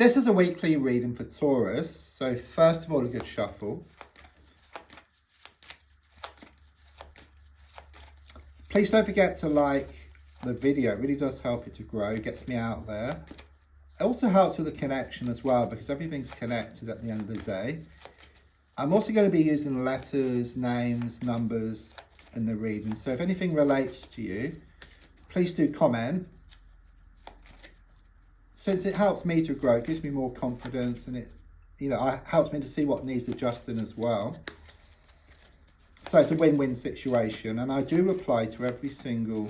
This is a weekly reading for Taurus. So first of all, a good shuffle. Please don't forget to like the video. It really does help it to grow. It gets me out there. It also helps with the connection as well, because everything's connected at the end of the day. I'm also going to be using letters, names, numbers in the reading. So if anything relates to you, please do comment. Since it helps me to grow, it gives me more confidence, and it, helps me to see what needs adjusting as well. So it's a win-win situation, and I do reply to every single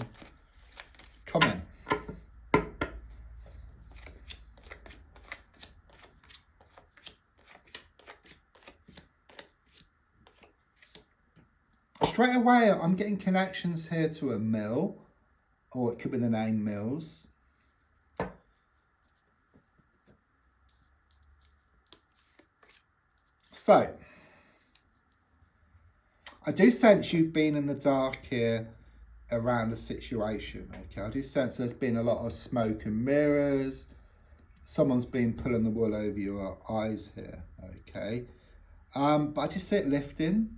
comment. Straight away, I'm getting connections here to a mill, or it could be the name Mills. So, I do sense you've been in the dark here around the situation, okay? I do sense there's been a lot of smoke and mirrors. Someone's been pulling the wool over your eyes here, okay? But I just see it lifting.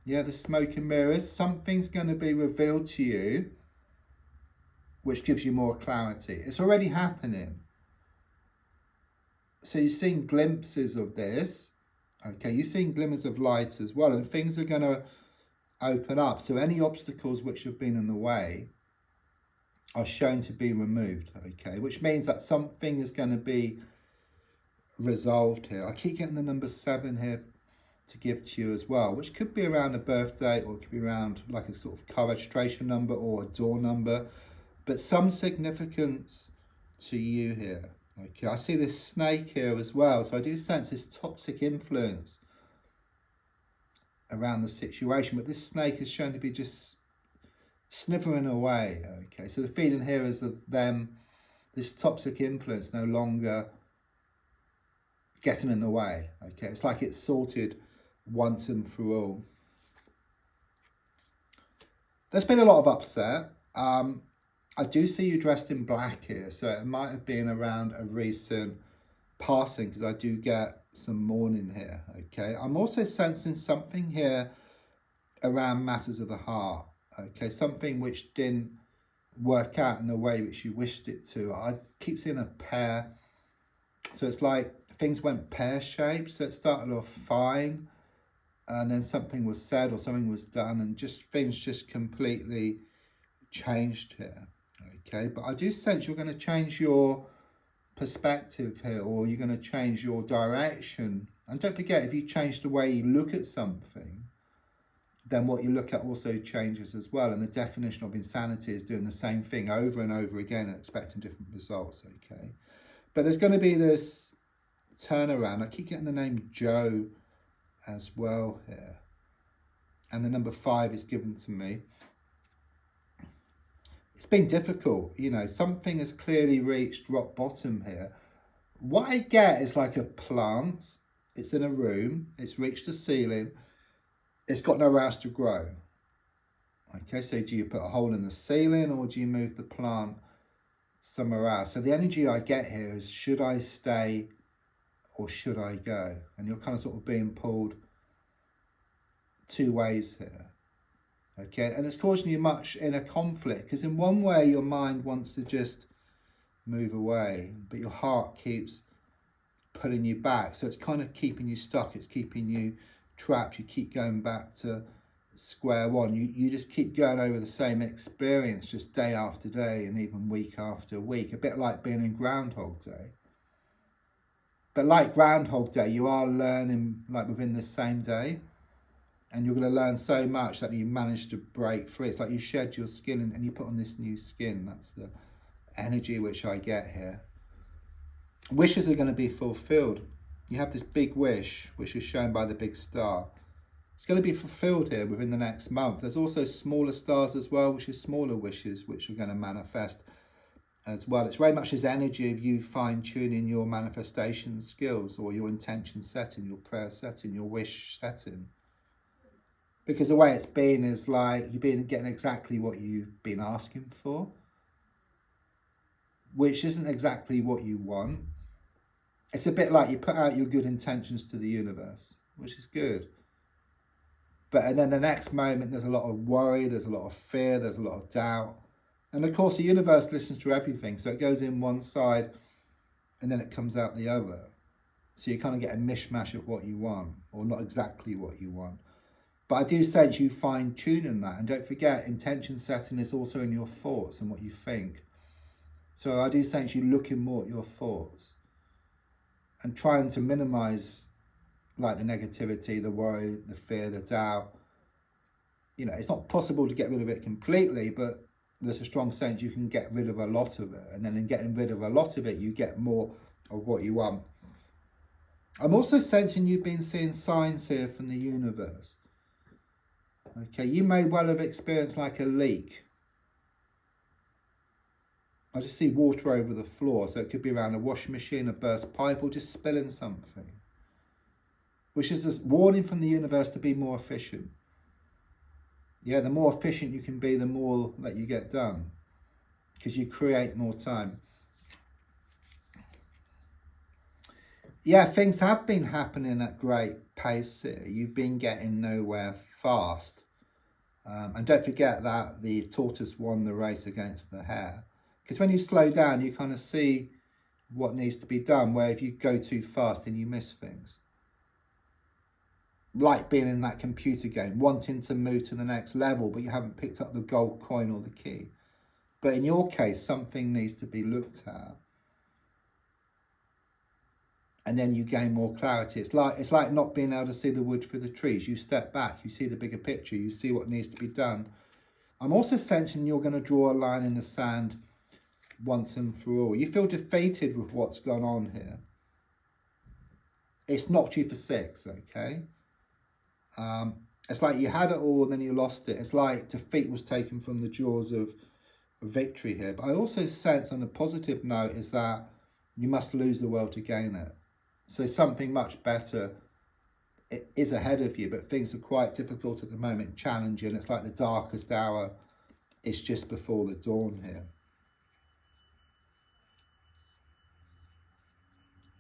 Yeah, the smoke and mirrors. Something's going to be revealed to you, which gives you more clarity. It's already happening. So you're seeing glimpses of this. Okay, you're seeing glimmers of light as well, and things are going to open up. So any obstacles which have been in the way are shown to be removed, okay? Which means that something is going to be resolved here. I keep getting the number 7 here to give to you as well, which could be around a birthday, or it could be around like a sort of car registration number or a door number, but some significance to you here. Okay, I see this snake here as well, so I do sense this toxic influence around the situation, but this snake is shown to be just snithering away. Okay, so the feeling here is of them, this toxic influence no longer getting in the way. Okay, it's like it's sorted once and for all. There's been a lot of upset. I do see you dressed in black here, so it might have been around a recent passing, because I do get some mourning here, okay? I'm also sensing something here around matters of the heart, okay? Something which didn't work out in the way which you wished it to. I keep seeing a pear, so it's like things went pear-shaped, so it started off fine, and then something was said or something was done, and just things just completely changed here. Okay, but I do sense you're going to change your perspective here, or you're going to change your direction. And don't forget, if you change the way you look at something, then what you look at also changes as well. And the definition of insanity is doing the same thing over and over again and expecting different results. Okay, but there's going to be this turnaround. I keep getting the name Joe as well here, and the number 5 is given to me. It's been difficult, something has clearly reached rock bottom here. What I get is like a plant. It's in a room, it's reached the ceiling, it's got nowhere else to grow. Okay, so do you put a hole in the ceiling, or do you move the plant somewhere else? So the energy I get here is, should I stay or should I go? And you're kind of sort of being pulled two ways here. Okay, and it's causing you much inner conflict, because in one way your mind wants to just move away, but your heart keeps pulling you back. So it's kind of keeping you stuck, it's keeping you trapped. You keep going back to square one. You just keep going over the same experience, just day after day and even week after week, a bit like being in Groundhog Day. But like Groundhog Day, you are learning like within the same day. And you're going to learn so much that you manage to break free. It's like you shed your skin and you put on this new skin. That's the energy which I get here. Wishes are going to be fulfilled. You have this big wish, which is shown by the big star. It's going to be fulfilled here within the next month. There's also smaller stars as well, which is smaller wishes, which are going to manifest as well. It's very much this energy of you fine-tuning your manifestation skills, or your intention setting, your prayer setting, your wish setting. Because the way it's been is like you've been getting exactly what you've been asking for, which isn't exactly what you want. It's a bit like you put out your good intentions to the universe, which is good. But and then the next moment, there's a lot of worry, there's a lot of fear, there's a lot of doubt. And of course, the universe listens to everything. So it goes in one side and then it comes out the other. So you kind of get a mishmash of what you want, or not exactly what you want. But I do sense you fine tuning that. And don't forget, intention setting is also in your thoughts and what you think. So I do sense you looking more at your thoughts and trying to minimize like the negativity, the worry, the fear, the doubt. You know, it's not possible to get rid of it completely, but there's a strong sense you can get rid of a lot of it. And then in getting rid of a lot of it, you get more of what you want. I'm also sensing you've been seeing signs here from the universe. Okay, you may well have experienced like a leak. I just see water over the floor, so it could be around a washing machine, a burst pipe, or just spilling something. Which is a warning from the universe to be more efficient. Yeah, the more efficient you can be, the more that you get done, because you create more time. Yeah, things have been happening at great pace here. You've been getting nowhere fast. And don't forget that the tortoise won the race against the hare. Because when you slow down, you kind of see what needs to be done, where if you go too fast, then you miss things. Like being in that computer game, wanting to move to the next level, but you haven't picked up the gold coin or the key. But in your case, something needs to be looked at. And then you gain more clarity. It's like not being able to see the wood for the trees. You step back, you see the bigger picture, you see what needs to be done. I'm also sensing you're going to draw a line in the sand once and for all. You feel defeated with what's gone on here. It's knocked you for 6, okay? It's like you had it all and then you lost it. It's like defeat was taken from the jaws of victory here. But I also sense on a positive note is that you must lose the world to gain it. So something much better is ahead of you, but things are quite difficult at the moment, challenging. It's like the darkest hour is just before the dawn here.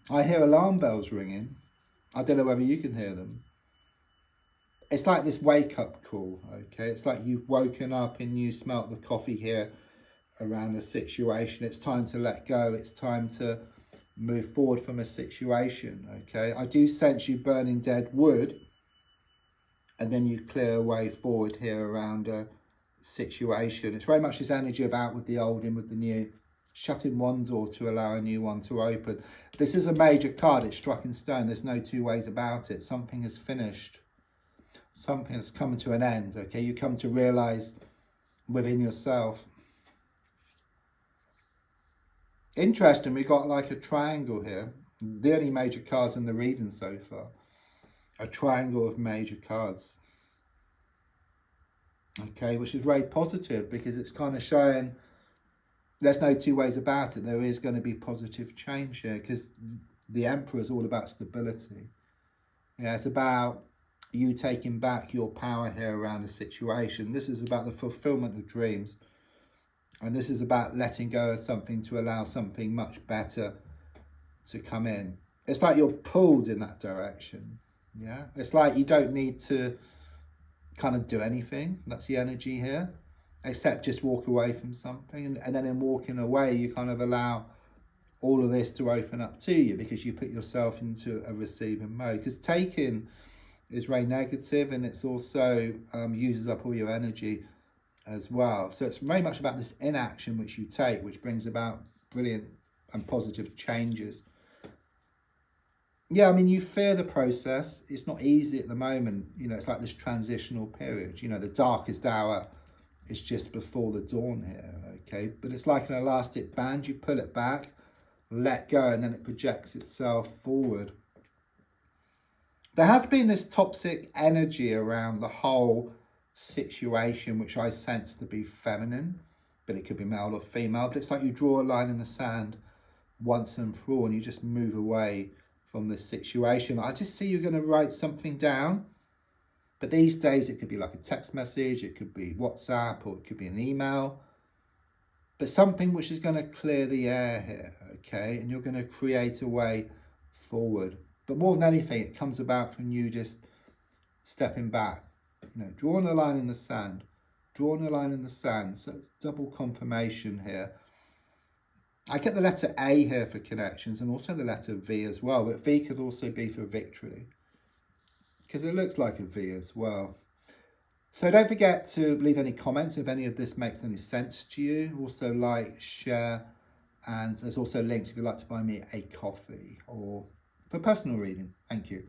I hear alarm bells ringing. I don't know whether you can hear them. It's like this wake-up call, okay? It's like you've woken up and you smelt the coffee here around the situation. It's time to let go. It's time to move forward from a situation, okay? I do sense you burning dead wood, and then you clear a way forward here around a situation. It's very much this energy of out with the old, in with the new, shutting one door to allow a new one to open. This is a major card. It's struck in stone. There's no two ways about it. Something is finished. Something has come to an end, okay? You come to realize within yourself. Interesting, we got like a triangle here. The only major cards in the reading so far. A triangle of major cards. Okay, which is very positive because it's kind of showing there's no two ways about it. There is going to be positive change here because the Emperor is all about stability. Yeah, it's about you taking back your power here around a situation. This is about the fulfillment of dreams. And this is about letting go of something to allow something much better to come in. It's like you're pulled in that direction. Yeah, it's like you don't need to kind of do anything. That's the energy here, except just walk away from something. And then in walking away, you kind of allow all of this to open up to you because you put yourself into a receiving mode. Because taking is very negative, and it's also uses up all your energy as well. So it's very much about this inaction which you take, which brings about brilliant and positive changes. Yeah, I mean, you fear the process. It's not easy at the moment. You know, it's like this transitional period. You know, the darkest hour is just before the dawn here, okay? But it's like an elastic band. You pull it back, let go, and then it projects itself forward. There has been this toxic energy around the whole situation, which I sense to be feminine, but it could be male or female. But it's like you draw a line in the sand once and for all, and you just move away from this situation. I just see you're going to write something down, but these days it could be like a text message, it could be WhatsApp, or it could be an email, but something which is going to clear the air here, okay? And you're going to create a way forward. But more than anything, it comes about from you just stepping back, you know, drawing a line in the sand, drawing a line in the sand. So double confirmation here. I get the letter A here for connections and also the letter V as well, but V could also be for victory because it looks like a V as well. So don't forget to leave any comments if any of this makes any sense to you. Also like, share, and there's also links if you'd like to buy me a coffee or for personal reading. Thank you.